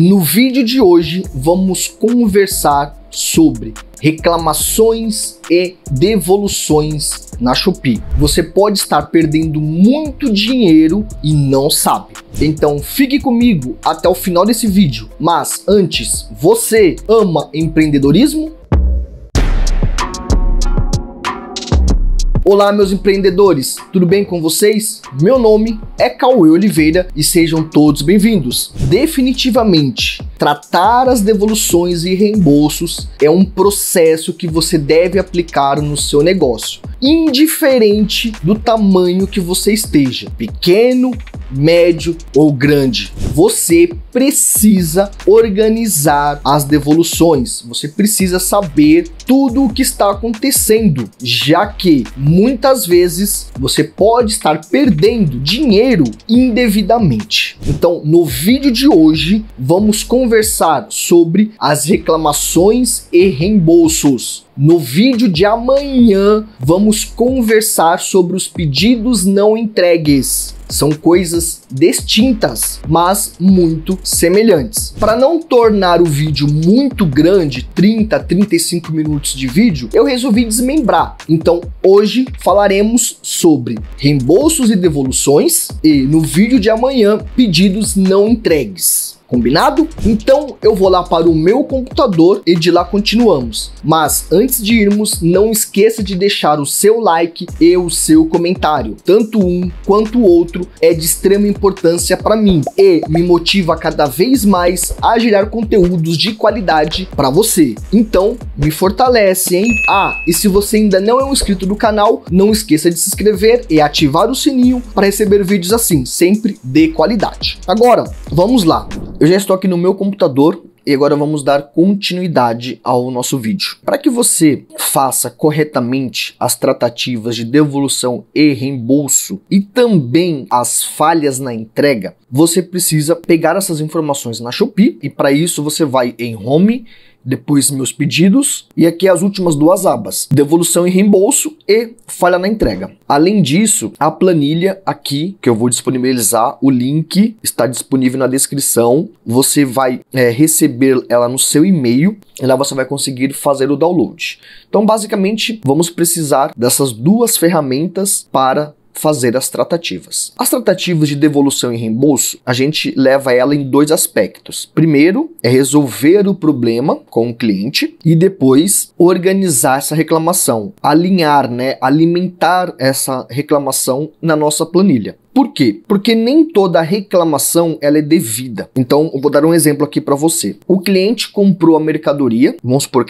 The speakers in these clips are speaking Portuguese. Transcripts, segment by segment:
No vídeo de hoje vamos conversar sobre reclamações e devoluções na Shopee. Você pode estar perdendo muito dinheiro e não sabe. Então fique comigo até o final desse vídeo. Mas antes, você ama empreendedorismo? Olá, meus empreendedores, tudo bem com vocês? Meu nome é Cauê Oliveira e sejam todos bem-vindos. Definitivamente, tratar as devoluções e reembolsos é um processo que você deve aplicar no seu negócio, indiferente do tamanho que você esteja, pequeno, médio ou grande. Você precisa organizar as devoluções, você precisa saber tudo o que está acontecendo, já que muitas vezes você pode estar perdendo dinheiro indevidamente. Então, no vídeo de hoje, vamos conversar sobre as reclamações e reembolsos. No vídeo de amanhã, vamos conversar sobre os pedidos não entregues. São coisas distintas, mas muito semelhantes. Para não tornar o vídeo muito grande, 30, 35 minutos de vídeo, eu resolvi desmembrar. Então, hoje falaremos sobre reembolsos e devoluções e no vídeo de amanhã, pedidos não entregues. Combinado? Então eu vou lá para o meu computador e de lá continuamos. Mas antes de irmos, não esqueça de deixar o seu like e o seu comentário. Tanto um quanto o outro é de extrema importância para mim e me motiva cada vez mais a gerar conteúdos de qualidade para você. Então me fortalece, hein? E se você ainda não é um inscrito do canal, não esqueça de se inscrever e ativar o sininho para receber vídeos assim, sempre de qualidade. Agora, vamos lá. Eu já estou aqui no meu computador e agora vamos dar continuidade ao nosso vídeo. Para que você faça corretamente as tratativas de devolução e reembolso e também as falhas na entrega, você precisa pegar essas informações na Shopee e para isso você vai em Home, depois meus pedidos e aqui as últimas duas abas, devolução e reembolso e falha na entrega. Além disso, a planilha aqui que eu vou disponibilizar, o link está disponível na descrição, você vai receber ela no seu e-mail e lá você vai conseguir fazer o download. Então basicamente vamos precisar dessas duas ferramentas para fazer as tratativas. As tratativas de devolução e reembolso, a gente leva ela em dois aspectos. Primeiro, é resolver o problema com o cliente e depois organizar essa reclamação, alinhar, alimentar essa reclamação na nossa planilha. Por quê? Porque nem toda reclamação ela é devida. Então, eu vou dar um exemplo aqui para você. O cliente comprou a mercadoria, vamos supor,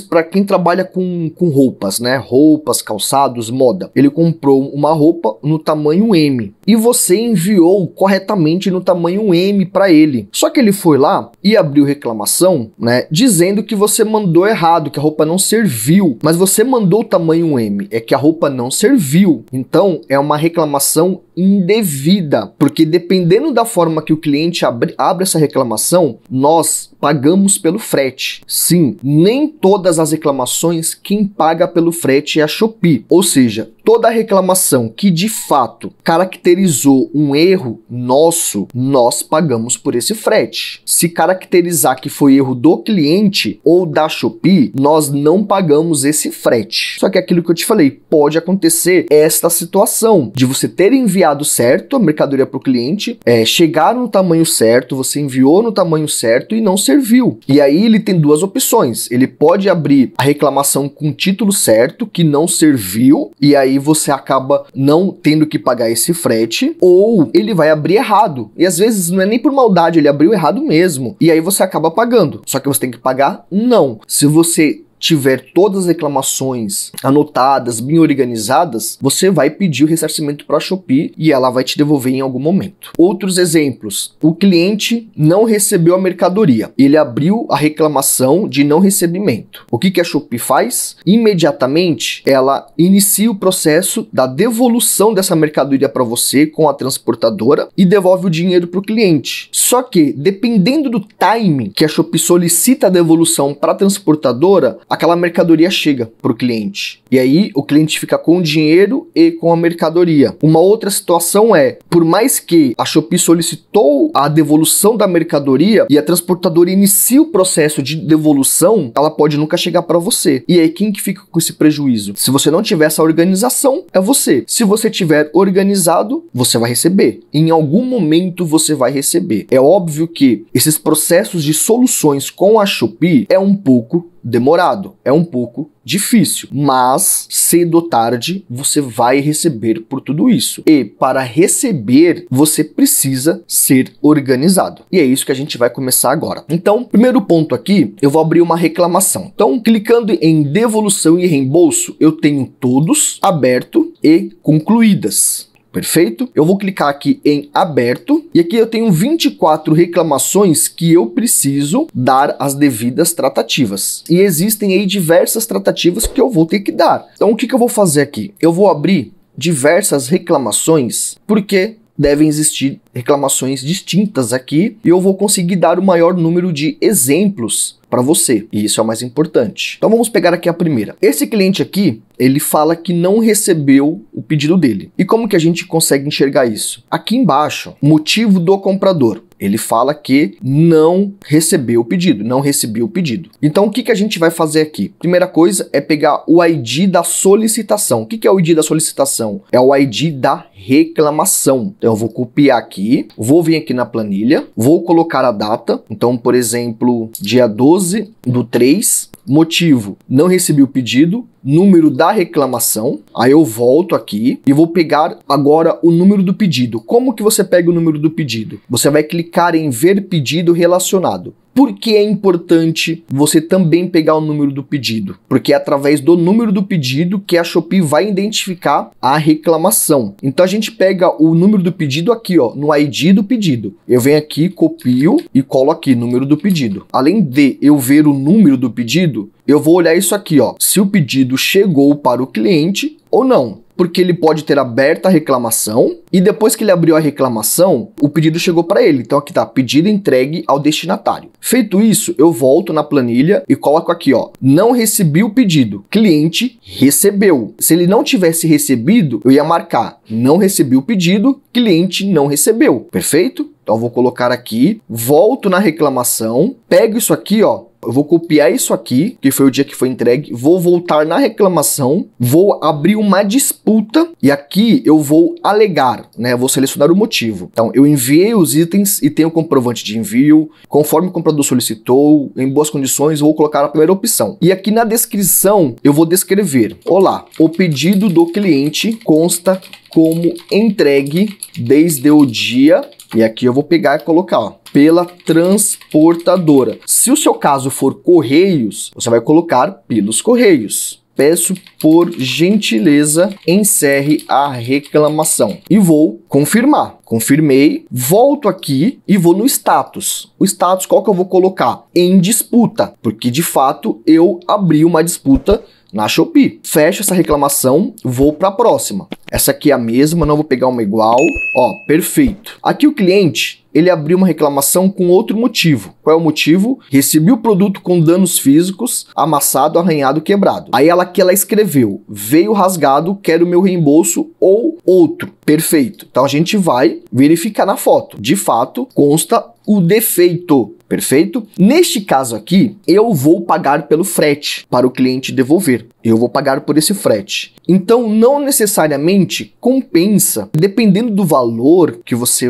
para quem trabalha com roupas, roupas, calçados, moda. Ele comprou uma roupa no tamanho M e você enviou corretamente no tamanho M para ele. Só que ele foi lá e abriu reclamação, dizendo que você mandou errado, que a roupa não serviu. Mas você mandou o tamanho M, é que a roupa não serviu. Então, é uma reclamação indevida, porque dependendo da forma que o cliente abre essa reclamação, nós pagamos pelo frete. Sim, nem todas as reclamações quem paga pelo frete é a Shopee, ou seja, toda reclamação que de fato caracterizou um erro nosso, nós pagamos por esse frete. Se caracterizar que foi erro do cliente ou da Shopee, nós não pagamos esse frete. Só que aquilo que eu te falei, pode acontecer esta situação de você ter enviado certo a mercadoria para o cliente, chegar no tamanho certo, você enviou no tamanho certo e não serviu. E aí ele tem duas opções. Ele pode abrir a reclamação com o título certo, que não serviu, e aí você acaba não tendo que pagar esse frete, ou ele vai abrir errado. E às vezes não é nem por maldade, ele abriu errado mesmo. E aí você acaba pagando. Só que você tem que pagar? Não. Se você tiver todas as reclamações anotadas, bem organizadas, você vai pedir o ressarcimento para a Shopee e ela vai te devolver em algum momento. Outros exemplos, o cliente não recebeu a mercadoria, ele abriu a reclamação de não recebimento. O que a Shopee faz? Imediatamente, ela inicia o processo da devolução dessa mercadoria para você com a transportadora e devolve o dinheiro para o cliente. Só que, dependendo do timing que a Shopee solicita a devolução para a transportadora, aquela mercadoria chega para o cliente. E aí o cliente fica com o dinheiro e com a mercadoria. Uma outra situação é, por mais que a Shopee solicitou a devolução da mercadoria e a transportadora inicia o processo de devolução, ela pode nunca chegar para você. E aí quem que fica com esse prejuízo? Se você não tiver essa organização, é você. Se você tiver organizado, você vai receber. Em algum momento você vai receber. É óbvio que esses processos de soluções com a Shopee é um pouco demorado, é um pouco difícil, mas cedo ou tarde você vai receber por tudo isso. E para receber, você precisa ser organizado. E é isso que a gente vai começar agora. Então, primeiro ponto aqui, eu vou abrir uma reclamação. Então, clicando em devolução e reembolso, eu tenho todos aberto e concluídas. Perfeito? Eu vou clicar aqui em aberto e aqui eu tenho 24 reclamações que eu preciso dar as devidas tratativas. E existem aí diversas tratativas que eu vou ter que dar. Então o que eu vou fazer aqui? Eu vou abrir diversas reclamações porque devem existir reclamações distintas aqui e eu vou conseguir dar o maior número de exemplos para você, e isso é o mais importante. Então vamos pegar aqui a primeira. Esse cliente aqui, ele fala que não recebeu o pedido dele. E como que a gente consegue enxergar isso? Aqui embaixo, motivo do comprador. Ele fala que não recebeu o pedido, não recebeu o pedido. Então o que a gente vai fazer aqui? Primeira coisa é pegar o ID da solicitação. O que é o ID da solicitação? É o ID da reclamação. Então eu vou copiar aqui, vou vir aqui na planilha, vou colocar a data. Então, por exemplo, dia 12/3, motivo, não recebi o pedido, número da reclamação, aí eu volto aqui e vou pegar agora o número do pedido. Como que você pega o número do pedido? Você vai clicar em ver pedido relacionado. Por que é importante você também pegar o número do pedido? Porque é através do número do pedido que a Shopee vai identificar a reclamação. Então a gente pega o número do pedido aqui, ó, no ID do pedido. Eu venho aqui, copio e colo aqui, número do pedido. Além de eu ver o número do pedido, eu vou olhar isso aqui, ó, se o pedido chegou para o cliente ou não. Porque ele pode ter aberto a reclamação e depois que ele abriu a reclamação, o pedido chegou para ele. Então aqui tá, pedido entregue ao destinatário. Feito isso, eu volto na planilha e coloco aqui, ó, não recebi o pedido, cliente recebeu. Se ele não tivesse recebido, eu ia marcar, não recebi o pedido, cliente não recebeu. Perfeito? Então eu vou colocar aqui, volto na reclamação, pego isso aqui, ó, eu vou copiar isso aqui, que foi o dia que foi entregue, vou voltar na reclamação, vou abrir uma disputa e aqui eu vou alegar, né? Eu vou selecionar o motivo. Então, eu enviei os itens e tenho o comprovante de envio, conforme o comprador solicitou, em boas condições, vou colocar a primeira opção. E aqui na descrição eu vou descrever: olá, o pedido do cliente consta como entregue desde o dia, e aqui eu vou pegar e colocar, ó, pela transportadora. Se o seu caso for Correios, você vai colocar pelos Correios. Peço por gentileza, encerre a reclamação. E vou confirmar. Confirmei, volto aqui e vou no status. O status, qual que eu vou colocar? Em disputa, porque de fato eu abri uma disputa na Shopee. Fecho essa reclamação, vou para a próxima. Essa aqui é a mesma, não vou pegar uma igual. Ó, perfeito. Aqui o cliente, ele abriu uma reclamação com outro motivo. Qual é o motivo? Recebi o produto com danos físicos, amassado, arranhado, quebrado. Aí ela escreveu, veio rasgado, quero meu reembolso ou outro. Perfeito. Então a gente vai verificar na foto. De fato, consta o defeito. Perfeito? Neste caso aqui, eu vou pagar pelo frete para o cliente devolver. Eu vou pagar por esse frete. Então, não necessariamente compensa, dependendo do valor que você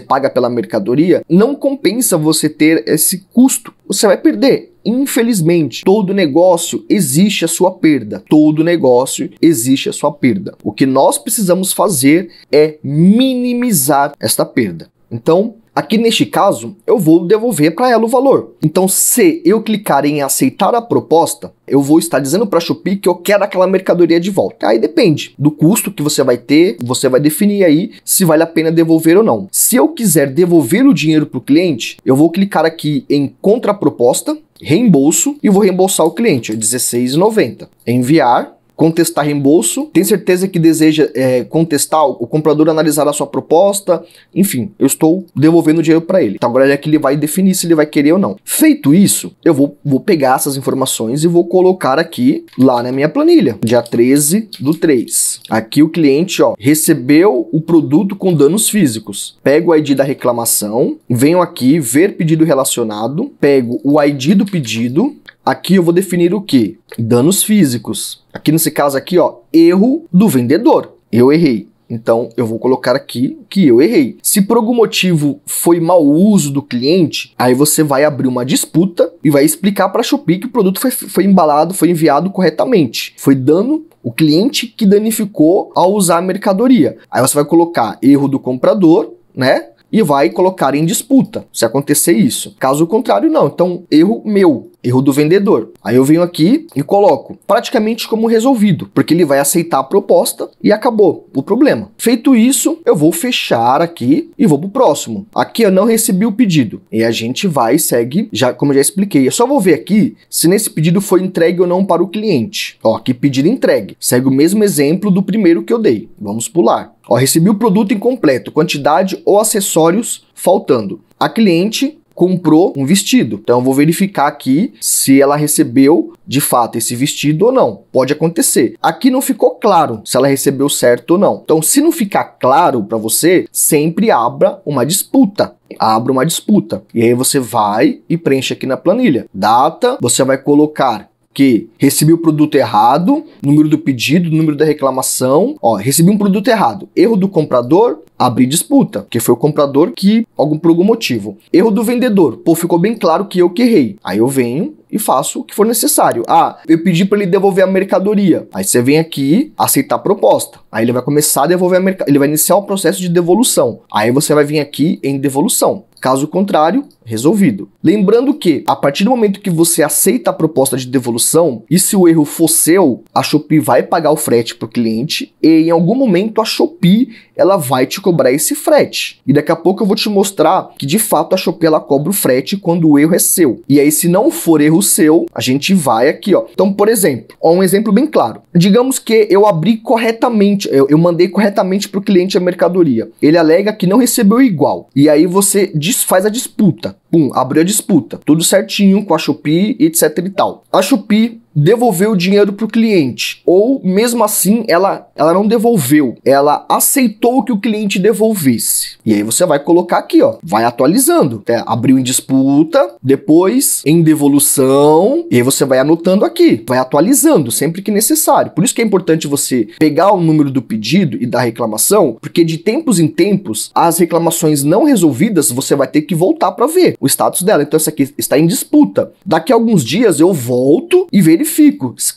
paga pela mercadoria, não compensa você ter esse custo. Você vai perder. Infelizmente, todo negócio existe a sua perda. Todo negócio existe a sua perda. O que nós precisamos fazer é minimizar esta perda. Então, aqui neste caso, eu vou devolver para ela o valor. Então, se eu clicar em aceitar a proposta, eu vou estar dizendo para a Shopee que eu quero aquela mercadoria de volta. Aí depende do custo que você vai ter, você vai definir aí se vale a pena devolver ou não. Se eu quiser devolver o dinheiro para o cliente, eu vou clicar aqui em contraproposta, reembolso, e vou reembolsar o cliente, R$16,90. Enviar. contestar reembolso, tem certeza que deseja contestar, o comprador analisar a sua proposta, enfim, eu estou devolvendo o dinheiro para ele. Então agora é que ele vai definir se ele vai querer ou não. Feito isso, eu vou pegar essas informações e vou colocar aqui lá na minha planilha, dia 13/3. Aqui o cliente, ó, recebeu o produto com danos físicos. Pego o ID da reclamação, venho aqui ver pedido relacionado, pego o ID do pedido. Aqui eu vou definir o quê? Danos físicos. Aqui nesse caso aqui, ó, erro do vendedor. Eu errei. Então, eu vou colocar aqui que eu errei. Se por algum motivo foi mau uso do cliente, aí você vai abrir uma disputa e vai explicar para a Shopee que o produto foi embalado, foi enviado corretamente. Foi dano o cliente que danificou ao usar a mercadoria. Aí você vai colocar erro do comprador, né? E vai colocar em disputa, se acontecer isso. Caso contrário, não. Então, erro meu, erro do vendedor. Aí eu venho aqui e coloco praticamente como resolvido, porque ele vai aceitar a proposta e acabou o problema. Feito isso, eu vou fechar aqui e vou pro próximo. Aqui eu não recebi o pedido. E a gente vai e segue, como eu já expliquei. Eu só vou ver aqui se nesse pedido foi entregue ou não para o cliente. Ó, aqui pedido entregue. Segue o mesmo exemplo do primeiro que eu dei. Vamos pular. Ó, recebi o produto incompleto, quantidade ou acessórios faltando. A cliente comprou um vestido. Então eu vou verificar aqui se ela recebeu de fato esse vestido ou não. Pode acontecer. Aqui não ficou claro se ela recebeu certo ou não. Então, se não ficar claro para você, sempre abra uma disputa. Abra uma disputa. E aí você vai e preenche aqui na planilha. Data, você vai colocar que recebi o produto errado, número do pedido, número da reclamação, ó, recebi um produto errado, erro do comprador, abri disputa, porque foi o comprador que, por algum motivo. Erro do vendedor, pô, ficou bem claro que eu que errei. Aí eu venho e faço o que for necessário. Ah, eu pedi para ele devolver a mercadoria. Aí você vem aqui, aceitar a proposta. Aí ele vai começar a devolver a mercadoria, ele vai iniciar o processo de devolução. Aí você vai vir aqui em devolução. Caso contrário, resolvido. Lembrando que, a partir do momento que você aceita a proposta de devolução, e se o erro for seu, a Shopee vai pagar o frete para o cliente e em algum momento a Shopee ela vai te cobrar esse frete. E daqui a pouco eu vou te mostrar que de fato a Shopee ela cobra o frete quando o erro é seu. E aí se não for erro seu, a gente vai aqui, ó. Então, por exemplo, um exemplo bem claro. Digamos que eu abri corretamente, eu mandei corretamente para o cliente a mercadoria. Ele alega que não recebeu igual. E aí você faz a disputa. Pum, abriu a disputa. Tudo certinho com a Shopee, etc e tal. A Shopee devolveu o dinheiro para o cliente, ou mesmo assim ela não devolveu, ela aceitou que o cliente devolvesse. E aí você vai colocar aqui, ó, vai atualizando, abriu em disputa, depois em devolução, e aí você vai anotando aqui, vai atualizando sempre que necessário. Por isso que é importante você pegar o número do pedido e da reclamação, porque de tempos em tempos as reclamações não resolvidas você vai ter que voltar para ver o status dela. Então essa aqui está em disputa. Daqui a alguns dias eu volto e verifico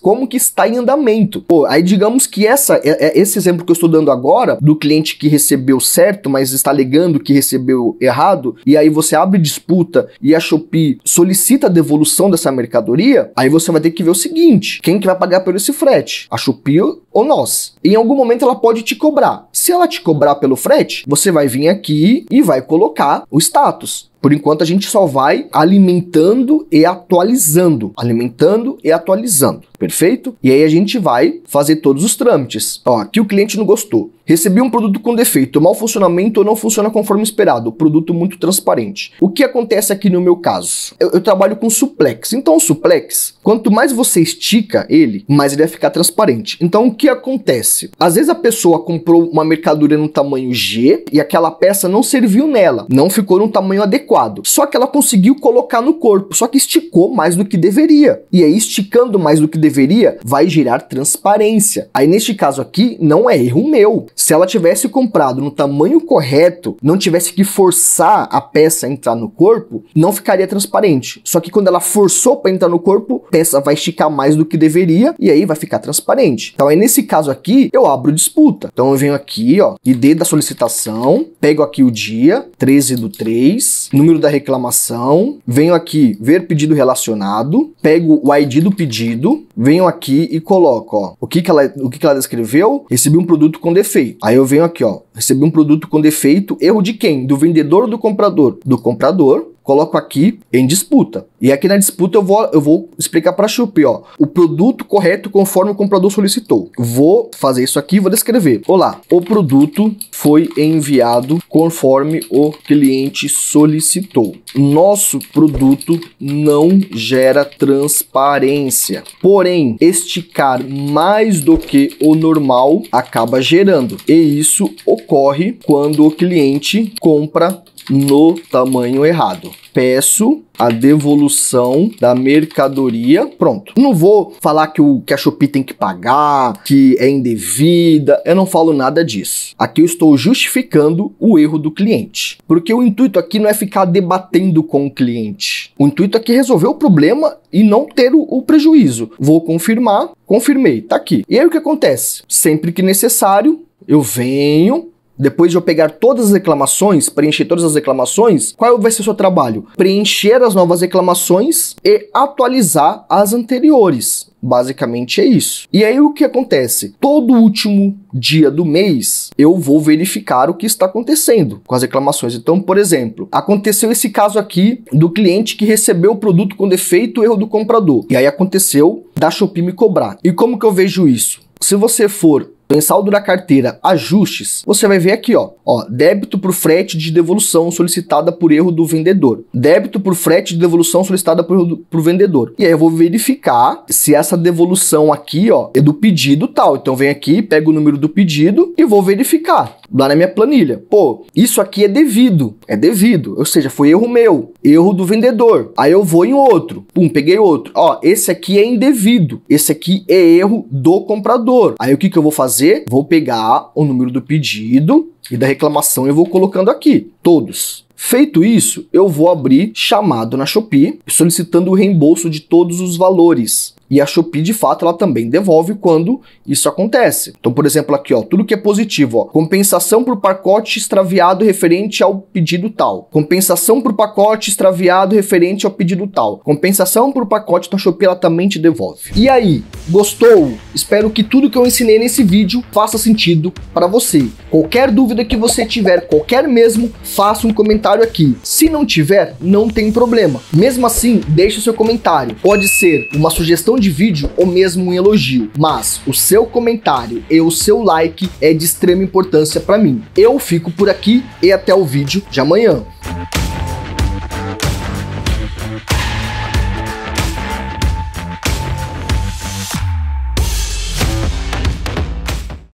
como que está em andamento. Pô, aí digamos que esse exemplo que eu estou dando agora, do cliente que recebeu certo, mas está alegando que recebeu errado, e aí você abre disputa e a Shopee solicita a devolução dessa mercadoria, aí você vai ter que ver o seguinte, quem que vai pagar por esse frete? A Shopee ou nós? Em algum momento ela pode te cobrar. Se ela te cobrar pelo frete, você vai vir aqui e vai colocar o status. Por enquanto a gente só vai alimentando e atualizando. Alimentando e atualizando. Perfeito? E aí a gente vai fazer todos os trâmites. Ó, aqui o cliente não gostou. Recebi um produto com defeito, mau funcionamento ou não funciona conforme esperado. Produto muito transparente. O que acontece aqui no meu caso? Eu trabalho com suplex. Então o suplex, quanto mais você estica ele, mais ele vai ficar transparente. Então o que acontece? Às vezes a pessoa comprou uma mercadoria no tamanho G e aquela peça não serviu nela. Não ficou no tamanho adequado. Só que ela conseguiu colocar no corpo. Só que esticou mais do que deveria. E aí esticando mais do que deveria, vai gerar transparência. Aí neste caso aqui, não é erro meu. Se ela tivesse comprado no tamanho correto, não tivesse que forçar a peça a entrar no corpo, não ficaria transparente. Só que quando ela forçou para entrar no corpo, a peça vai esticar mais do que deveria e aí vai ficar transparente. Então aí nesse caso aqui, eu abro disputa. Então eu venho aqui, ó, ID da solicitação, pego aqui o dia, 13/3, número da reclamação, venho aqui ver pedido relacionado, pego o ID do pedido, venho aqui e coloco, ó, o que que ela descreveu, recebi um produto com defeito. Aí eu venho aqui, ó, recebi um produto com defeito, erro de quem? Do vendedor ou do comprador? Do comprador. Coloco aqui em disputa. E aqui na disputa eu vou explicar para a Shopee, ó, o produto correto conforme o comprador solicitou. Vou fazer isso aqui, vou descrever. Olá, o produto foi enviado conforme o cliente solicitou. Nosso produto não gera transparência. Porém, esticar mais do que o normal acaba gerando. E isso ocorre quando o cliente compra no tamanho errado. Peço a devolução da mercadoria. Pronto. Não vou falar que a Shopee tem que pagar, que é indevida. Eu não falo nada disso. Aqui eu estou justificando o erro do cliente. Porque o intuito aqui não é ficar debatendo com o cliente. O intuito aqui é resolver o problema e não ter o prejuízo. Vou confirmar. Confirmei. Tá aqui. E aí o que acontece? Sempre que necessário, eu venho. Depois de eu pegar todas as reclamações, preencher todas as reclamações, qual vai ser o seu trabalho? Preencher as novas reclamações e atualizar as anteriores. Basicamente é isso. E aí o que acontece? Todo último dia do mês eu vou verificar o que está acontecendo com as reclamações. Então, por exemplo, aconteceu esse caso aqui do cliente que recebeu o produto com defeito, erro do comprador. E aí aconteceu da Shopee me cobrar. E como que eu vejo isso? Se você for em saldo da carteira, ajustes, você vai ver aqui, ó, débito por frete de devolução solicitada por erro do vendedor. Débito por frete de devolução solicitada por vendedor. E aí eu vou verificar se essa devolução aqui, ó, é do pedido tal. Então vem aqui, pego o número do pedido e vou verificar lá na minha planilha. Pô, isso aqui é devido. É devido. Ou seja, foi erro meu. Erro do vendedor. Aí eu vou em outro. Pum, peguei outro. Ó, esse aqui é indevido. Esse aqui é erro do comprador. Aí o que eu vou fazer? Vou pegar o número do pedido e da reclamação e vou colocando aqui, todos. Feito isso, eu vou abrir chamado na Shopee, solicitando o reembolso de todos os valores. E a Shopee, de fato, ela também devolve quando isso acontece. Então, por exemplo, aqui, ó, tudo que é positivo, ó, compensação por pacote extraviado referente ao pedido tal. Compensação por pacote extraviado referente ao pedido tal. Compensação por pacote, então a Shopee, ela também te devolve. E aí, gostou? Espero que tudo que eu ensinei nesse vídeo faça sentido para você. Qualquer dúvida que você tiver, qualquer mesmo, faça um comentário aqui. Se não tiver, não tem problema. Mesmo assim, deixe o seu comentário. Pode ser uma sugestão de vídeo ou mesmo um elogio, mas o seu comentário e o seu like é de extrema importância para mim. Eu fico por aqui e até o vídeo de amanhã.